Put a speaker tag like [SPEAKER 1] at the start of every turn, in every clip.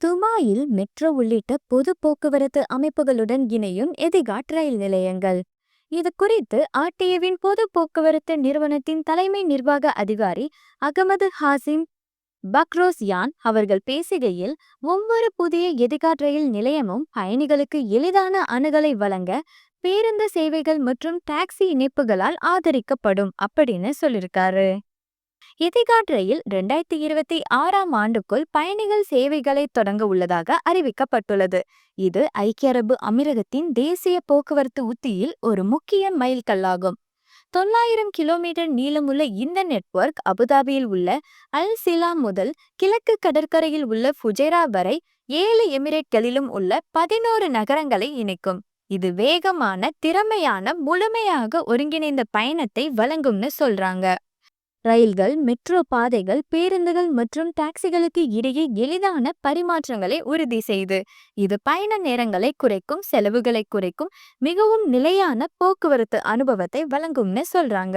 [SPEAKER 1] துபாயில் மெட்ரோ உள்ளிட்ட பொது போக்குவரத்து அமைப்புகளுடன் இணையும் எதிகாட் ரயில் நிலையங்கள். இது குறித்து ஆர்டிஏவின் பொது போக்குவரத்து நிறுவனத்தின் தலைமை நிர்வாக அதிகாரி அகமது ஹாசிம் பக்ரோஸ்யான் அவர்கள் பேசுகையில், ஒவ்வொரு புதிய எதிகாட் ரயில் நிலையமும் பயணிகளுக்கு எளிதான அணுகலை வழங்க பேருந்து சேவைகள் மற்றும் டாக்ஸி இணைப்புகளால் ஆதரிக்கப்படும் அப்படின்னு சொல்லியிருக்காரு. எதிகாட் ரயில் 2026ஆம் ஆண்டுக்குள் பயணிகள் சேவைகளை தொடங்க உள்ளதாக அறிவிக்கப்பட்டுள்ளது. இது ஐக்கிய அரபு அமீரகத்தின் தேசிய போக்குவரத்து உத்தியில் ஒரு முக்கிய மைல்கல்லாகும். 900 கிலோமீட்டர் நீளமுள்ள இந்த நெட்வொர்க் அபுதாபியில் உள்ள அல் சிலா முதல் கிழக்கு கடற்கரையில் உள்ள ஃபுஜைரா வரை 7 எமிரேட்களிலும் உள்ள 11 நகரங்களை இணைக்கும். இது வேகமான, திறமையான, முழுமையாக ஒருங்கிணைந்த பயணத்தை வழங்கும்னு சொல்றாங்க. ரயில்கள், மெட்ரோ பாதைகள், பேருந்துகள் மற்றும் டாக்ஸிகளுக்கு இடையே எளிதான பரிமாற்றங்களை உறுதி செய்து, இது பயண நேரங்களை குறைக்கும், செலவுகளை குறைக்கும், மிகவும் நிலையான போக்குவரத்து அனுபவத்தை வழங்கும்னு சொல்றாங்க.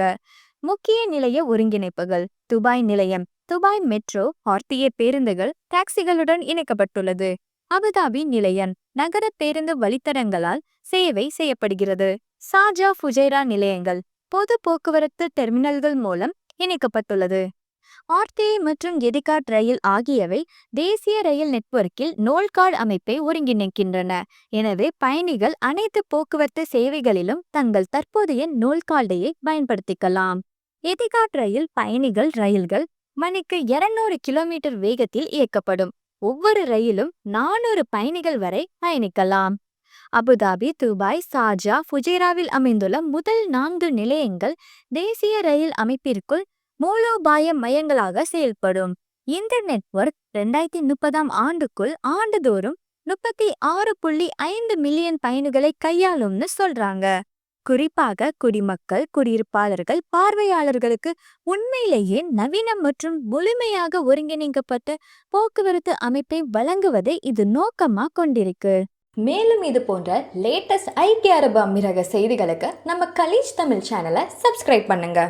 [SPEAKER 1] முக்கிய நிலைய ஒருங்கிணைப்புகள். துபாய் நிலையம் துபாய் மெட்ரோ, ஆர்டிஏ பேருந்துகள், டாக்ஸிகளுடன் இணைக்கப்பட்டுள்ளது. அபுதாபி நிலையம் நகர பேருந்து வழித்தடங்களால் சேவை செய்யப்படுகிறது. சார்ஜா, ஃபுஜைரா நிலையங்கள் பொது போக்குவரத்து டெர்மினல்கள் மூலம் இணைக்கப்பட்டுள்ளது. ஆர்டிஏ மற்றும் எதிகாட் ரயில் ஆகியவை தேசிய ரயில் நெட்வொர்க்கில் நோல்கார்டு அமைப்பை ஒருங்கிணைக்கின்றன. எனவே பயணிகள் அனைத்து போக்குவரத்து சேவைகளிலும் தங்கள் தற்போதைய நோல்கார்டையை பயன்படுத்திக்கலாம். எதிகாட் ரயில் பயணிகள் ரயில்கள் மணிக்கு 200 கிலோமீட்டர் வேகத்தில் இயக்கப்படும். ஒவ்வொரு ரயிலும் 400 பயணிகள் வரை பயணிக்கலாம். அபுதாபி, துபாய், சார்ஜா, ஃபுஜைராவில் அமைந்துள்ள முதல் 4 நிலையங்கள் தேசிய ரயில் அமைப்பிற்குள் மூலோபாய மையங்களாக செயல்படும். இந்த நெட்வொர்க் 2030ஆம் ஆண்டுக்குள் ஆண்டுதோறும் 36.5 மில்லியன் பயணிகளை கையாளும்னு சொல்றாங்க. குறிப்பாக குடிமக்கள், குடியிருப்பாளர்கள், பார்வையாளர்களுக்கு உண்மையிலேயே நவீன மற்றும் முழுமையாக ஒருங்கிணைக்கப்பட்ட போக்குவரத்து அமைப்பை வழங்குவதை இது நோக்கமா கொண்டிருக்கு.
[SPEAKER 2] மேலும் இது போன்ற லேட்டஸ்ட் ஐக்கிய அரபு அமீரக செய்திகளுக்கு நம்ம கலீஜ் தமிழ் சேனலை சப்ஸ்கிரைப் பண்ணுங்க.